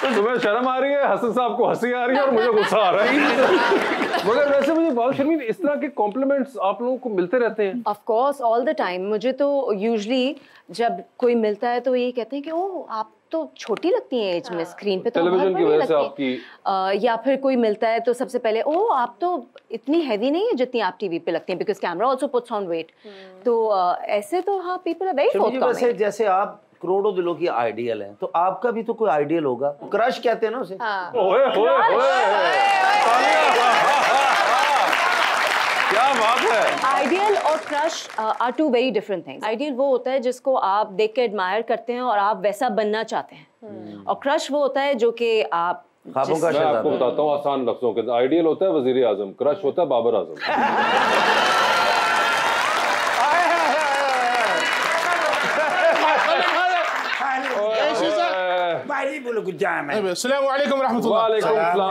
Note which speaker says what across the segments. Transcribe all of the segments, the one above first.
Speaker 1: तो तुम्हें शर्म आ रही है, हसन साहब को हंसी आ रही है और मुझे गुस्सा आ रहा है। मगर वैसे मुझे बहुत शर्मीन, इस तरह के कॉम्प्लीमेंट्स आप लोगों को मिलते रहते हैं?
Speaker 2: Of course, all the time. मुझे तो यूजुअली जब कोई मिलता है तो ये कहते हैं कि ओह आप तो छोटी लगती हैं एज में, स्क्रीन पे तो
Speaker 1: टेलीविजन की वजह से आपकी।
Speaker 2: या फिर कोई मिलता है तो सबसे पहले ओह आप तो इतनी हैवी नहीं है जितनी आप टीवी पे लगती हैं, because camera also puts on weight. तो ऐसे तो हाँ, पीपल आर वेरी
Speaker 3: फोर्थकमिंग। जैसे आप करोड़ों दिलों की आइडियल हैं, तो आपका भी तो कोई आइडियल होगा। क्रश कहते हैं ना उसे।
Speaker 1: ओए ओए क्या बात है।
Speaker 2: आइडियल और crush are two very different things. Ideal वो होता है जिसको आप देख के एडमायर करते हैं और आप वैसा बनना चाहते हैं, और क्रश वो होता है जो कि आप
Speaker 3: ख्वाबों का
Speaker 1: मैं आपको बताता हूँ आसान लफ्जों के। आइडियल होता है वजीर आजम, क्रश होता है बाबर आजम।
Speaker 4: अस्सलाम वालेकुम रहमतुल्लाह।
Speaker 1: वालेकुम सलाम।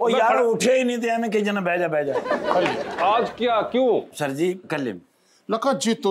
Speaker 3: ओ यार उठे ही नहीं थे हमें, कहीं जना बैठ जा।
Speaker 1: आज क्या क्यों?
Speaker 3: सर जी कल्लिम।
Speaker 4: लक़द जितु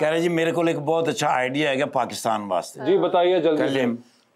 Speaker 3: कह रहे जी मेरे को एक बहुत अच्छा आइडिया है पाकिस्तान वास्ते।
Speaker 1: जी बताइए जल्दी।
Speaker 3: कल्लिम।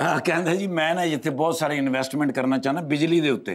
Speaker 3: हाँ कहते जी मैं ना इतने बहुत सारे इन्वेस्टमेंट करना चाहना बिजली दे उत्ते।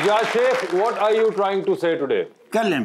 Speaker 1: या शेख, what are you trying to say today?
Speaker 3: कल्लिम।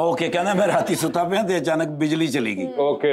Speaker 3: ओके कहना मैं राती सुता पे तो अचानक बिजली चली गई।
Speaker 1: ओके।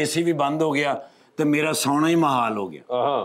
Speaker 3: एसी भी बंद हो गया तो मेरा सोना ही महाल हो गया।
Speaker 1: हाँ।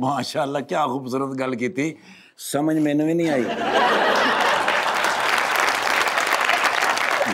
Speaker 3: माशाल्लाह क्या खूबसूरत गल की थी, समझ मैंने भी नहीं आई।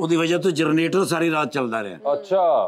Speaker 3: उदी वजह तो जनरेटर सारी रात चलदा रहा।
Speaker 1: अच्छा।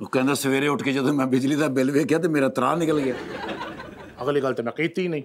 Speaker 3: वो कहना सवेरे उठ के जब मैं बिजली दा बिल वेख्या तो मेरा त्राह निकल गया।
Speaker 4: अगली गल तो मैं कीती नहीं।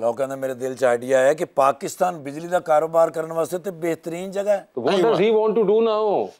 Speaker 3: लोग कहना मेरे दिल च आइडिया है कि पाकिस्तान बिजली दा कारोबार करने वास्ते तो बेहतरीन जगह है।
Speaker 1: What does he want to do now?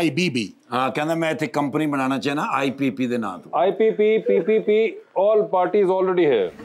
Speaker 4: IBB।
Speaker 3: हाँ कहना मैं इतने कंपनी बनाना चाहना IPP दे नाम।
Speaker 1: IPP, PPP, all parties already here.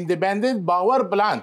Speaker 4: Independent Power Plant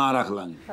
Speaker 3: ना रख लांगे।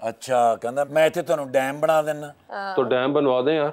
Speaker 3: अच्छा कहना मैं इतने तुहानू डैम बना देना।
Speaker 1: तो डैम बनवा दें यार।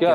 Speaker 1: क्या?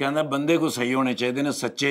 Speaker 3: कहना बंदे को सही होने चाहिए ने सच्चे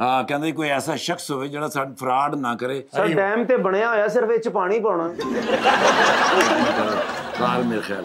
Speaker 3: हाँ कहंदे कोई ऐसा शख्स होवे जेड़ा साड फ्रॉड ना करे।
Speaker 5: सर डैम ते बनया होया, सिर्फ इच पानी पाना।
Speaker 3: काल मेरे ख्याल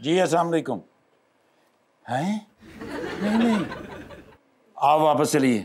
Speaker 3: जी अस्सलाम वालेकुम। हैं? नहीं आप वापस चलिए।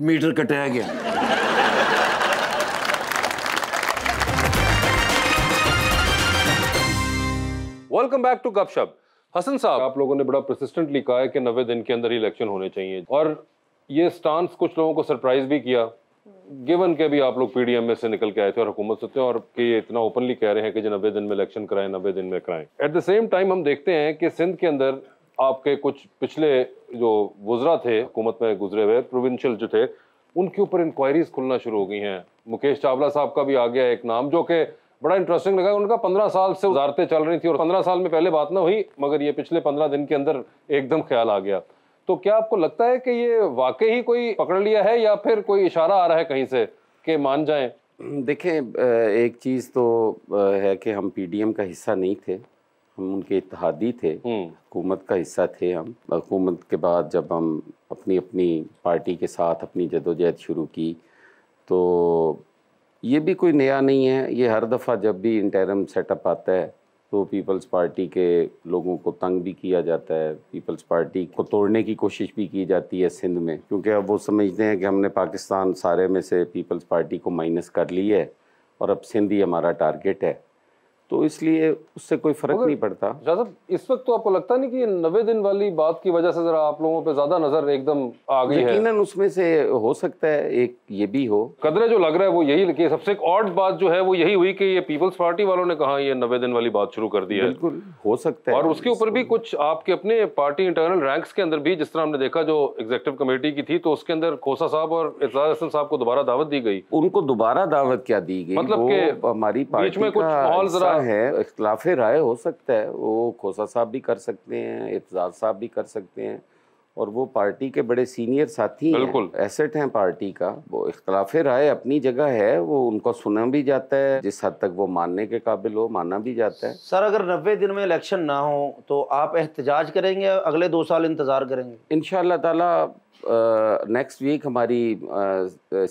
Speaker 3: मीटर कटाया गया।
Speaker 1: वेलकम बैक टू गपशप। हसन साहब, आप लोगों ने बड़ा परसिस्टेंटली कहा है कि 90 दिन के अंदर ही इलेक्शन होने चाहिए, और ये स्टांस कुछ लोगों को सरप्राइज भी किया, गिवन के भी आप लोग पीडीएम में से निकल के आए थे और हुकूमत से थे, और कि ये इतना ओपनली कह रहे हैं कि जो 90 दिन में इलेक्शन कराएं, 90 दिन में कराएं। एट द सेम टाइम हम देखते हैं कि सिंध के अंदर आपके कुछ पिछले जो वुज़रा थे हुकूमत में गुजरे हुए प्रोविंशियल जो थे, उनके ऊपर इंक्वायरीज खुलना शुरू हो गई हैं। मुकेश चावला साहब का भी आ गया एक नाम, जो कि बड़ा इंटरेस्टिंग लगा। उनका 15 साल से वजारतें चल रही थी और 15 साल में पहले बात ना हुई, मगर ये पिछले 15 दिन के अंदर एकदम ख्याल आ गया। तो क्या आपको लगता है कि ये वाकई ही कोई पकड़ लिया है, या फिर कोई इशारा आ रहा है कहीं से कि मान जाएं?
Speaker 6: देखें, एक चीज़ तो है कि हम पीडीएम का हिस्सा नहीं थे, हम उनके इत्तेहादी थे, हुकूमत का हिस्सा थे। हम हुकूमत के बाद जब हम अपनी अपनी पार्टी के साथ अपनी जदोजहद शुरू की, तो ये भी कोई नया नहीं है। ये हर दफ़ा जब भी इंटरम सेटअप आता है तो पीपल्स पार्टी के लोगों को तंग भी किया जाता है, पीपल्स पार्टी को तोड़ने की कोशिश भी की जाती है सिंध में, क्योंकि अब वो समझते हैं कि हमने पाकिस्तान सारे में से पीपल्स पार्टी को माइनस कर ली है और अब सिंध ही हमारा टारगेट है। तो इसलिए उससे कोई फर्क नहीं पड़ता।
Speaker 1: शाह साहब, इस वक्त तो आपको लगता नहीं कि ये 90 दिन वाली बात की वजह से जरा आप लोगों पे ज्यादा नजर एकदम आ गई है?
Speaker 6: यकीनन उसमें से हो सकता है एक ये भी हो।
Speaker 1: कदरे जो लग रहा है वो यही कि सबसे एक ऑड बात जो है वो यही हुई कि ये पीपल्स पार्टी वालों ने कहा ये 90 दिन वाली बात शुरू कर दी है।
Speaker 6: बिल्कुल हो सकता है।
Speaker 1: और उसके ऊपर भी कुछ आपके अपने पार्टी इंटरनल रैंक्स के अंदर भी, जिस तरह हमने देखा जो एग्जीक्यूटिव कमेटी की थी, तो उसके अंदर खोसा साहब और इरशाद हसन साहब को दोबारा दावत दी गई।
Speaker 6: उनको दोबारा दावत क्या दी गई?
Speaker 1: मतलब
Speaker 6: कि हमारी पार्टी
Speaker 1: में कुछ माहौल जरा
Speaker 6: है, इख्तिलाफ राय हो सकता है, वो खोसा साहब भी कर सकते हैं, इरशाद साहब भी कर सकते हैं, और वो पार्टी के बड़े सीनियर साथी हैं, एसेट हैं पार्टी का। वो इख्तिलाफ राय अपनी जगह है, वो उनको सुना भी जाता है, जिस हद तक वो मानने के काबिल हो माना भी जाता है।
Speaker 5: सर, अगर 90 दिन में इलेक्शन ना हो तो आप एहतजाज करेंगे, अगले 2 साल इंतजार करेंगे?
Speaker 6: इंशाअल्लाह ताला नेक्स्ट वीक हमारी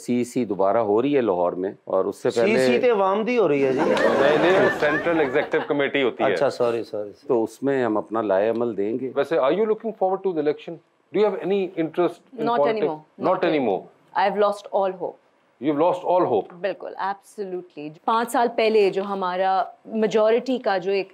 Speaker 6: CEC दोबारा हो रही है लाहौर में, और उससे पहले
Speaker 5: CEC तो अवाम दी हो रही है जी।
Speaker 1: नहीं, सेंट्रल एग्जीक्यूटिव कमेटी होती है।
Speaker 5: अच्छा, सॉरी।
Speaker 6: तो उसमें हम अपना लाए अमल देंगे।
Speaker 1: वैसे are you looking forward to the election? Do you have any interest in politics? Not anymore.
Speaker 2: I have lost all hope.
Speaker 1: You've lost all hope.
Speaker 2: बिल्कुल, एब्सोल्युटली। 5 साल पहले जो हमारा मेजॉरिटी का जो एक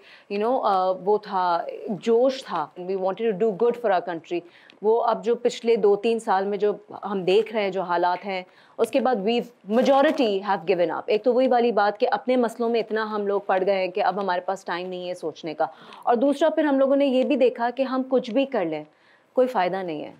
Speaker 2: वो था, जोश था, we wanted to do good for our country, वो अब जो पिछले 2-3 साल में जो हम देख रहे हैं जो हालात हैं, उसके बाद we majority have given up. एक तो वही वाली बात कि अपने मसलों में इतना हम लोग पड़ गए हैं कि अब हमारे पास टाइम नहीं है सोचने का, और दूसरा फिर हम लोगों ने ये भी देखा कि हम कुछ भी कर लें कोई फ़ायदा नहीं है,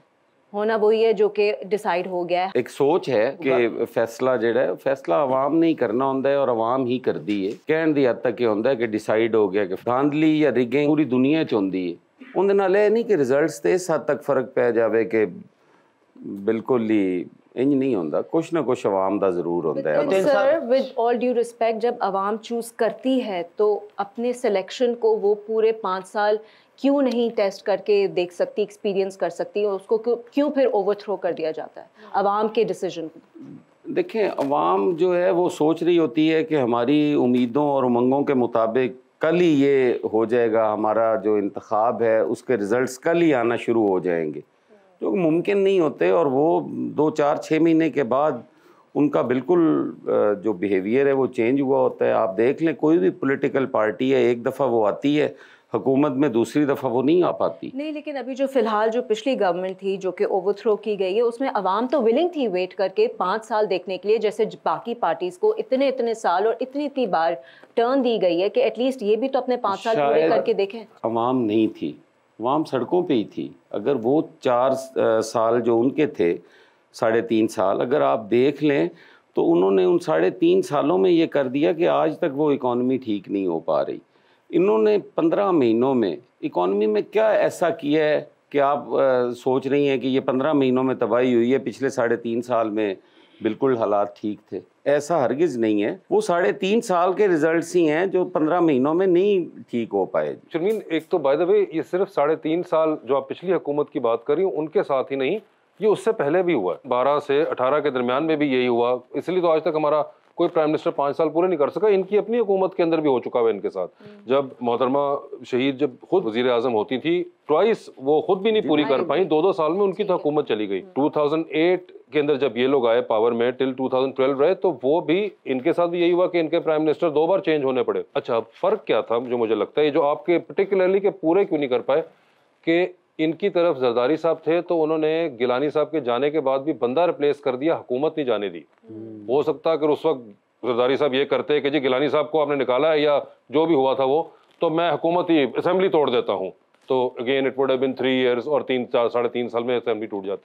Speaker 2: होना वही है जो कि डिसाइड हो गया है।
Speaker 6: एक सोच है कि फैसला जिहड़ा है फैसला आवाम नहीं करना होंदा है, और आवाम ही करदी है। कहण दी हद तक ये होंदा है कि डिसाइड हो गया कि धांधली या रिगिंग पूरी दुनिया च होंदी है। उहदे नाल ये नहीं कि रिजल्ट्स ते इस हद तक फर्क पै जावे कि बिल्कुल ही इंज नहीं होंदा, कुछ ना कुछ आवाम दा जरूर होंदा है।
Speaker 2: Sir, with all due respect, जब आवाम चूज करती है तो अपने सिलेक्शन को वो पूरे 5 साल क्यों नहीं टेस्ट करके देख सकती, एक्सपीरियंस कर सकती, और उसको क्यों फिर ओवरथ्रो कर दिया जाता है अवाम के डिसीजन को?
Speaker 6: देखें, अवाम जो है वो सोच रही होती है कि हमारी उम्मीदों और उमंगों के मुताबिक कल ही ये हो जाएगा, हमारा जो इंतखाब है उसके रिज़ल्ट्स कल ही आना शुरू हो जाएंगे, जो मुमकिन नहीं होते। और वो 2-4-6 महीने के बाद उनका बिल्कुल जो बिहेवियर है वो चेंज हुआ होता है। आप देख लें, कोई भी पॉलिटिकल पार्टी है, एक दफ़ा वो आती है हुकूमत में, दूसरी दफ़ा वो नहीं आ पाती।
Speaker 2: नहीं, लेकिन अभी जो फिलहाल जो पिछली गवर्नमेंट थी जो कि ओवरथ्रो की गई है, उसमें अवाम तो विलिंग थी वेट करके 5 साल देखने के लिए, जैसे बाकी पार्टीज़ को इतने साल और इतनी बार टर्न दी गई है कि एटलीस्ट ये भी तो अपने 5 साल पूरे करके देखें।
Speaker 6: अवाम नहीं थी, अवाम सड़कों पे ही थी। अगर वो 4 साल जो उनके थे, 3.5 साल, अगर आप देख लें तो उन्होंने उन 3.5 सालों में ये कर दिया कि आज तक वो इकॉनमी ठीक नहीं हो पा रही। इन्होंने 15 महीनों में इकॉनमी में क्या ऐसा किया है कि आप सोच रही हैं कि ये 15 महीनों में तबाही हुई है, पिछले 3.5 साल में बिल्कुल हालात ठीक थे? ऐसा हरगिज़ नहीं है। वो 3.5 साल के रिजल्ट्स ही हैं जो 15 महीनों में नहीं ठीक हो पाए।
Speaker 1: शर्मीन, एक तो बाय द वे ये सिर्फ 3.5 साल जो आप पिछली हुकूमत की बात कर रही हो उनके साथ ही नहीं, ये उससे पहले भी हुआ। 12 से 18 के दरमियान में भी यही हुआ, इसलिए तो आज तक हमारा कोई प्राइम मिनिस्टर 5 साल पूरे नहीं कर सका। इनकी अपनी हुकूमत के अंदर भी हो चुका है इनके साथ। जब मोहतरमा शहीद जब खुद वजीर आजम होती थी, ट्वाइस वो खुद भी नहीं पूरी कर पाई, 2-2 साल में उनकी तो हुकूमत चली गई। 2008 के अंदर जब ये लोग आए पावर में, टिल 2012 रहे, तो वो भी इनके साथ भी यही हुआ कि इनके प्राइम मिनिस्टर 2 बार चेंज होने पड़े। अच्छा, फर्क क्या था जो मुझे लगता है जो आपके पर्टिकुलरली के पूरे क्यों नहीं कर पाए कि इनकी तरफ जरदारी साहब थे तो उन्होंने गिलानी साहब के जाने के बाद भी बंदा रिप्लेस कर दिया, हुकूमत नहीं जाने दी। हो सकता है अगर उस वक्त जरदारी साहब ये करते कि जी गिलानी साहब को आपने निकाला है या जो भी हुआ था वो, तो मैं हुकूमत ही असेंबली तोड़ देता हूँ, तो again it would have been 3 years और 3-4 साढ़े 3 साल में असेंबली टूट जाती।